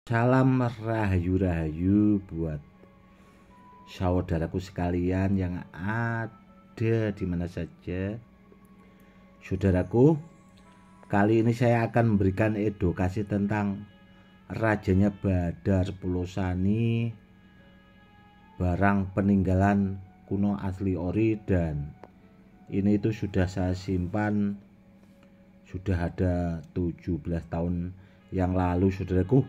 Salam rahayu-rahayu buat saudaraku sekalian yang ada di mana saja. Saudaraku, kali ini saya akan memberikan edukasi tentang rajanya Badar Pulau Sani, barang peninggalan kuno asli ori, dan ini itu sudah saya simpan sudah ada 17 tahun yang lalu, saudaraku.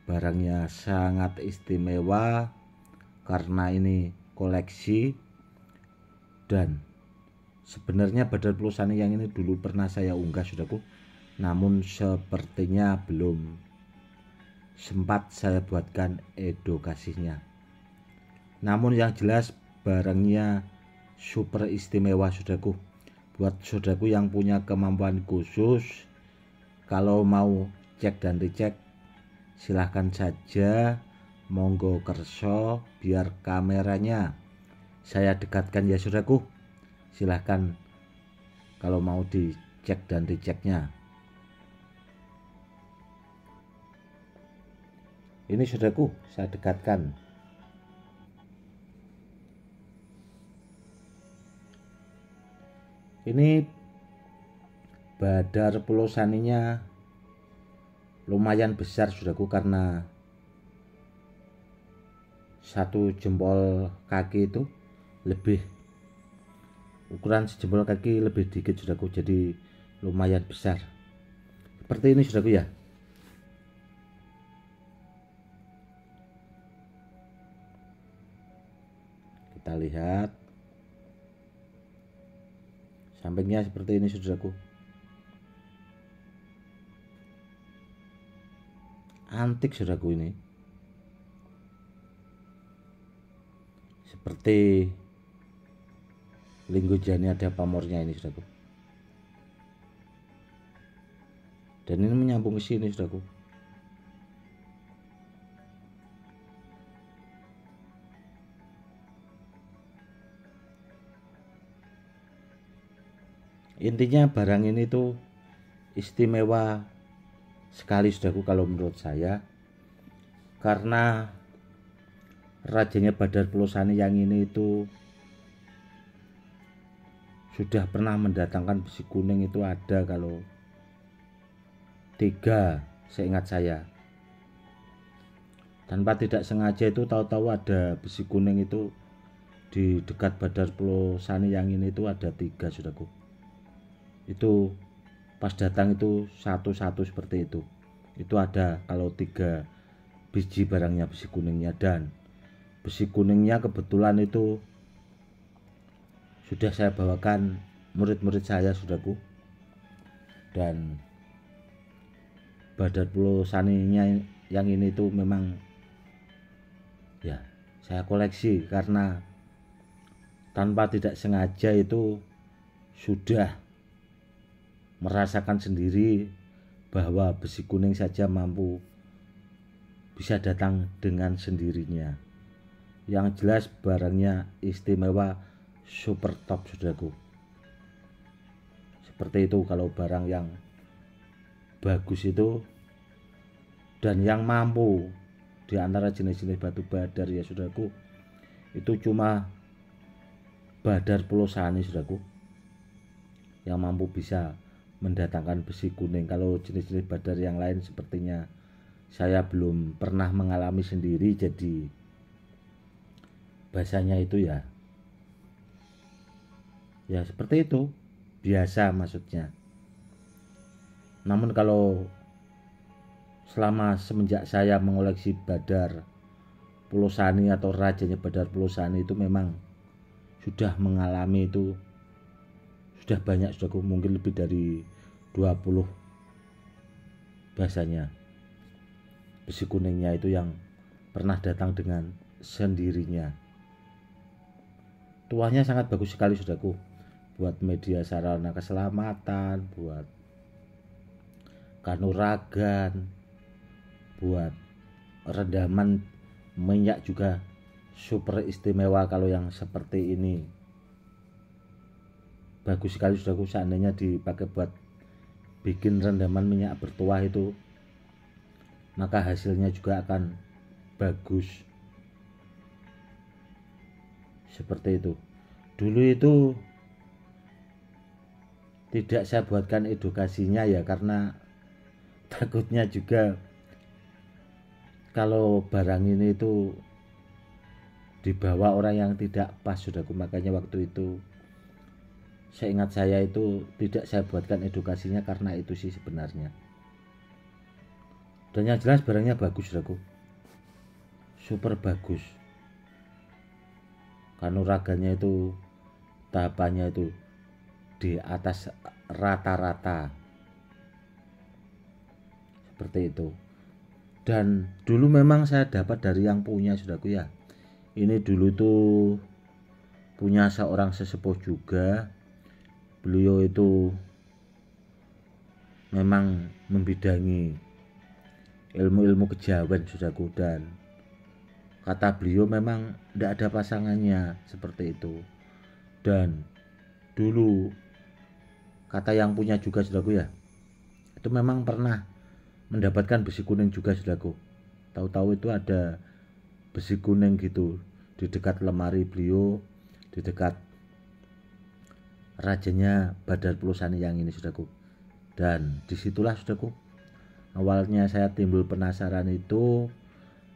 Barangnya sangat istimewa karena ini koleksi, dan sebenarnya Badar Pulau Sani yang ini dulu pernah saya unggah, saudaraku, namun sepertinya belum sempat saya buatkan edukasinya. Namun yang jelas barangnya super istimewa, saudaraku. Buat saudaraku yang punya kemampuan khusus, kalau mau cek dan dicek, silahkan saja, monggo kerso, biar kameranya saya dekatkan ya, saudaraku. Silahkan kalau mau dicek dan diceknya. Ini, saudaraku, saya dekatkan. Ini Badar Pulau Saninya lumayan besar, saudaraku, karena satu jempol kaki itu lebih, ukuran sejempol kaki lebih dikit, saudaraku, jadi lumayan besar seperti ini, saudaraku, ya. Kita lihat sampingnya seperti ini, saudaraku. Antik, saudaraku, ini seperti linggojani ada pamornya ini, saudaraku, dan ini menyambung ke sini, saudaraku. Intinya barang ini tuh istimewa sekali, saudaraku, kalau menurut saya, karena rajanya Badar Pulau Sani yang ini itu sudah pernah mendatangkan besi kuning, itu ada kalau 3 seingat saya. Tanpa tidak sengaja itu tahu-tahu ada besi kuning itu di dekat Badar Pulau Sani yang ini itu ada 3, saudaraku. Itu pas datang itu satu-satu seperti itu. Itu ada kalau 3 biji barangnya besi kuningnya, dan besi kuningnya kebetulan itu sudah saya bawakan murid-murid saya, saudaraku. Dan Badar Pulau Saninya yang ini tuh memang ya saya koleksi karena tanpa tidak sengaja itu sudah merasakan sendiri bahwa besi kuning saja mampu bisa datang dengan sendirinya. Yang jelas barangnya istimewa, super top, saudaraku. Seperti itu kalau barang yang bagus itu dan yang mampu di antara jenis-jenis batu badar ya, saudaraku, itu cuma Badar Pulau Sani, saudaraku, yang mampu bisa mendatangkan besi kuning. Kalau jenis-jenis badar yang lain sepertinya saya belum pernah mengalami sendiri, jadi bahasanya itu ya seperti itu, biasa maksudnya. Namun kalau selama semenjak saya mengoleksi Badar Pulau Sani atau rajanya Badar Pulau Sani itu memang sudah mengalami itu sudah banyak, saudaraku, mungkin lebih dari 20 bahasanya besi kuningnya itu yang pernah datang dengan sendirinya. Tuahnya sangat bagus sekali, saudaraku, buat media sarana keselamatan, buat kanuragan, buat rendaman minyak juga super istimewa. Kalau yang seperti ini bagus sekali, saudaraku. Seandainya dipakai buat bikin rendaman minyak bertuah itu maka hasilnya juga akan bagus. Seperti itu. Dulu itu tidak saya buatkan edukasinya ya, karena takutnya juga kalau barang ini itu dibawa orang yang tidak pas, saudaraku. Makanya waktu itu seingat saya itu tidak saya buatkan edukasinya karena itu sih sebenarnya. Dan yang jelas barangnya bagus, saudaraku, super bagus. Kanuraganya itu tahapannya itu di atas rata-rata, seperti itu. Dan dulu memang saya dapat dari yang punya, saudaraku ya. Ini dulu tuh punya seorang sesepuh juga. Beliau itu memang membidangi ilmu-ilmu kejawen, saudaraku, dan kata beliau memang tidak ada pasangannya, seperti itu. Dan dulu kata yang punya juga, saudaraku ya, itu memang pernah mendapatkan besi kuning juga, saudaraku. Tahu-tahu itu ada besi kuning gitu di dekat lemari beliau, di dekat rajanya Badar Pulosani yang ini, saudaraku. Dan disitulah, saudaraku, awalnya saya timbul penasaran itu.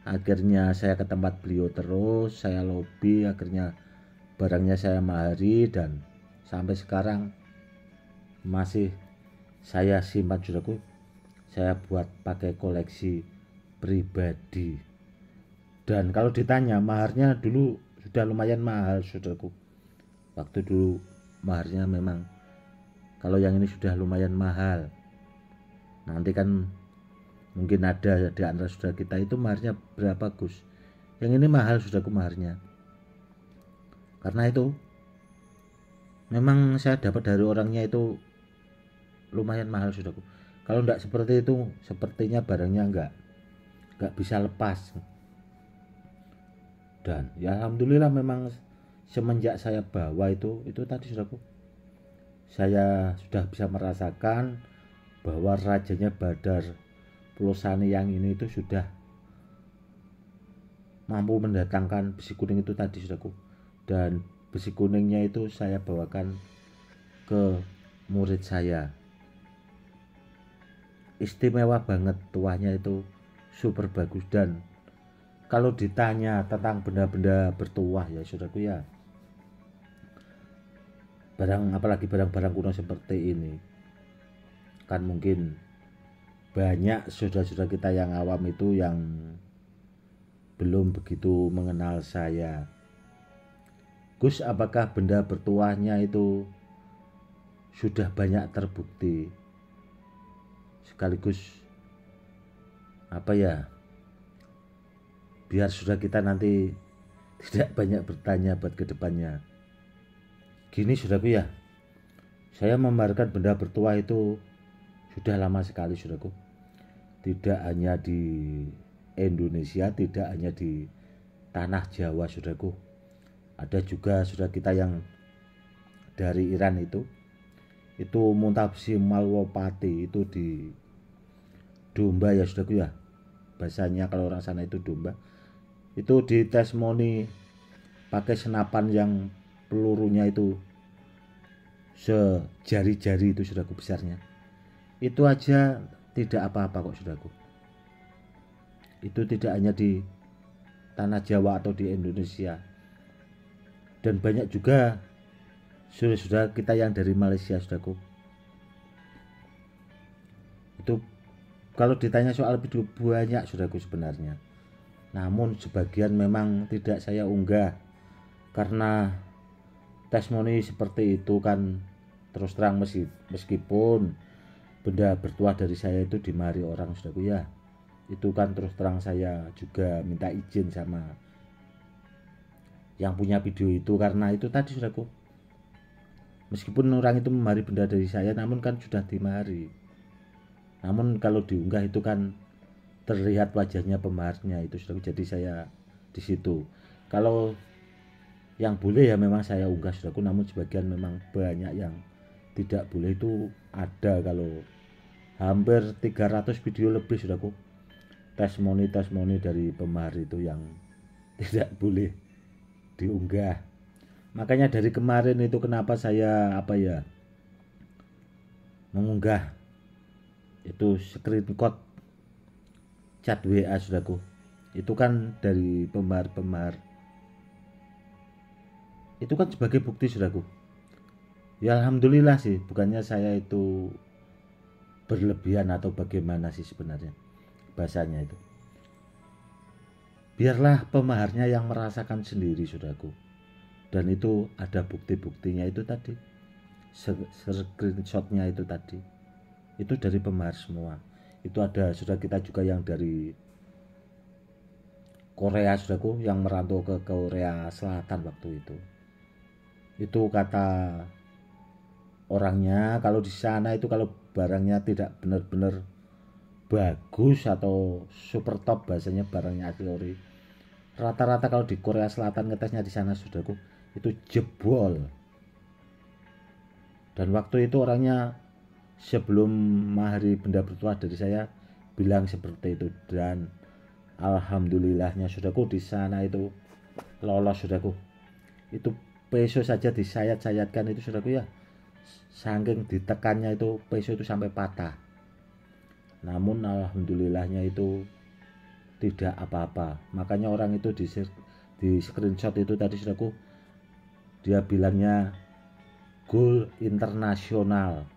Akhirnya saya ke tempat beliau terus, saya lobby, akhirnya barangnya saya mahari, dan sampai sekarang masih saya simpan, saudaraku. Saya buat pakai koleksi pribadi. Dan kalau ditanya maharnya, dulu sudah lumayan mahal, saudaraku. Waktu dulu maharnya memang, kalau yang ini sudah lumayan mahal. Nanti kan mungkin ada di antara saudara kita itu maharnya berapa, Gus? Yang ini mahal, saudaraku, maharnya. Karena itu memang saya dapat dari orangnya itu lumayan mahal, saudaraku. Kalau enggak seperti itu, sepertinya barangnya enggak bisa lepas. Dan ya alhamdulillah memang semenjak saya bawa itu tadi, saudaraku, saya sudah bisa merasakan bahwa rajanya Badar Pulosani yang ini itu sudah mampu mendatangkan besi kuning itu tadi, saudaraku. Dan besi kuningnya itu saya bawakan ke murid saya. Istimewa banget, tuahnya itu super bagus. Dan kalau ditanya tentang benda-benda bertuah ya, saudaraku ya, barang, apalagi barang-barang kuno seperti ini, kan mungkin banyak saudara-saudara kita yang awam itu yang belum begitu mengenal saya. Gus, apakah benda bertuahnya itu sudah banyak terbukti? Sekaligus apa ya, biar sudah kita nanti tidak banyak bertanya buat kedepannya. Gini, saudaraku ya, saya memamerkan benda bertuah itu sudah lama sekali, saudaraku. Tidak hanya di Indonesia, tidak hanya di tanah Jawa, saudaraku. Ada juga saudara kita yang dari Iran itu Muntabsi Malwapati itu di domba ya, saudaraku ya. Bahasanya kalau orang sana itu domba. Itu di testimoni pakai senapan yang pelurunya itu sejari-jari itu, saudaraku, besarnya. Itu aja tidak apa-apa kok, saudaraku. Itu tidak hanya di tanah Jawa atau di Indonesia. Dan banyak juga saudara-saudara kita yang dari Malaysia, saudaraku. Itu kalau ditanya soal video banyak, saudaraku, sebenarnya. Namun sebagian memang tidak saya unggah karena testimoni seperti itu kan, terus terang, meskipun benda bertuah dari saya itu dimari orang, saudaraku ya, itu kan terus terang saya juga minta izin sama yang punya video itu, karena itu tadi, saudaraku, meskipun orang itu memari benda dari saya, namun kan sudah dimari. Namun kalau diunggah itu kan terlihat wajahnya pemaharnya itu, saudaraku. Jadi saya di situ. Kalau yang boleh ya memang saya unggah, saudaraku. Namun sebagian memang banyak yang tidak boleh itu ada. Kalau hampir 300 video lebih, saudaraku, testimoni dari pemahar itu yang tidak boleh diunggah. Makanya dari kemarin itu kenapa saya mengunggah itu screenshot chat WA saudaraku. Itu kan dari pemahar itu kan sebagai bukti saudaraku. Ya alhamdulillah sih, bukannya saya itu berlebihan atau bagaimana sih sebenarnya bahasanya itu. Biarlah pemaharnya yang merasakan sendiri saudaraku. Dan itu ada bukti-buktinya itu tadi, screenshotnya itu tadi, itu dari pemahar semua. Itu ada saudara kita juga yang dari Korea saudaraku, yang merantau ke Korea Selatan waktu itu kata orangnya kalau di sana itu kalau barangnya tidak benar-benar bagus atau super top, bahasanya barangnya asli ori, rata-rata kalau di Korea Selatan ngetesnya di sana saudaraku itu jebol. Dan waktu itu orangnya sebelum mahari benda bertuah dari saya bilang seperti itu, dan alhamdulillahnya saudaraku di sana itu lolos saudaraku. Itu peso saja disayat-sayatkan itu saudaraku ya, saking ditekannya itu peso itu sampai patah. Namun alhamdulillahnya itu tidak apa-apa. Makanya orang itu di screenshot itu tadi saudaraku, dia bilangnya goal internasional.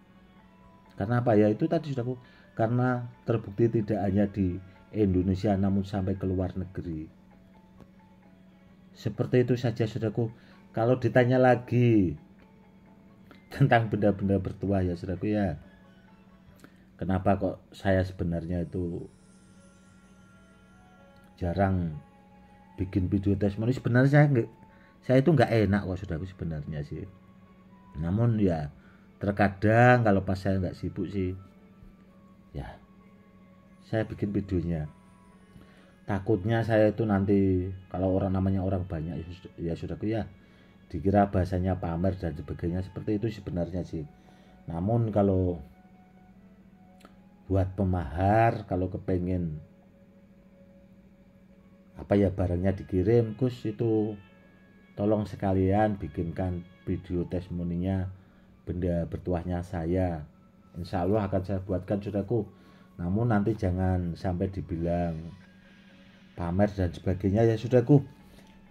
Karena apa ya, itu tadi saudaraku, karena terbukti tidak hanya di Indonesia namun sampai ke luar negeri. Seperti itu saja saudaraku. Kalau ditanya lagi tentang benda-benda bertuah ya saudaraku ya, kenapa kok saya sebenarnya itu jarang bikin video testimoni. Sebenarnya saya itu nggak enak kok saudaraku sebenarnya sih. Namun ya terkadang kalau pas saya nggak sibuk sih ya saya bikin videonya. Takutnya saya itu nanti kalau namanya orang banyak ya saudaraku ya, dikira bahasanya pamer dan sebagainya, seperti itu sebenarnya sih. Namun kalau buat pemahar, kalau kepengen barangnya dikirim, Gus itu tolong sekalian bikinkan video testimoninya benda bertuahnya saya. Insya Allah akan saya buatkan saudaraku. Namun nanti jangan sampai dibilang pamer dan sebagainya ya saudaraku,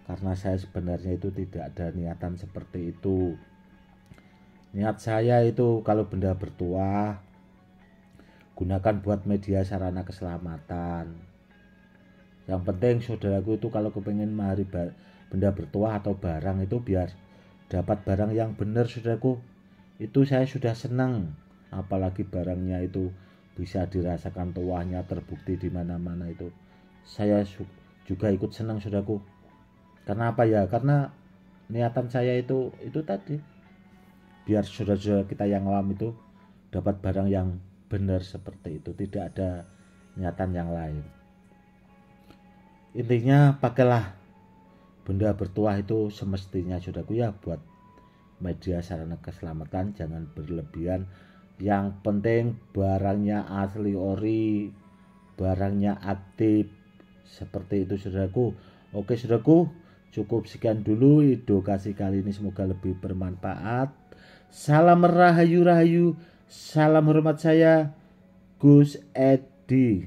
karena saya sebenarnya itu tidak ada niatan seperti itu. Niat saya itu kalau benda bertuah gunakan buat media sarana keselamatan. Yang penting saudaraku itu kalau kepengen mahari benda bertuah atau barang itu biar dapat barang yang benar saudaraku, itu saya sudah senang. Apalagi barangnya itu bisa dirasakan tuahnya, terbukti di mana-mana, itu saya juga ikut senang saudaraku. Karena apa ya, karena niatan saya itu tadi, biar saudara-saudara kita yang awam itu dapat barang yang benar seperti itu, tidak ada niatan yang lain. Intinya pakailah benda bertuah itu semestinya saudaraku ya, buat media sarana keselamatan, jangan berlebihan. Yang penting barangnya asli ori, barangnya aktif, seperti itu saudaraku. Oke saudaraku, cukup sekian dulu edukasi kali ini, semoga lebih bermanfaat. Salam rahayu, salam hormat, saya Gus Edi.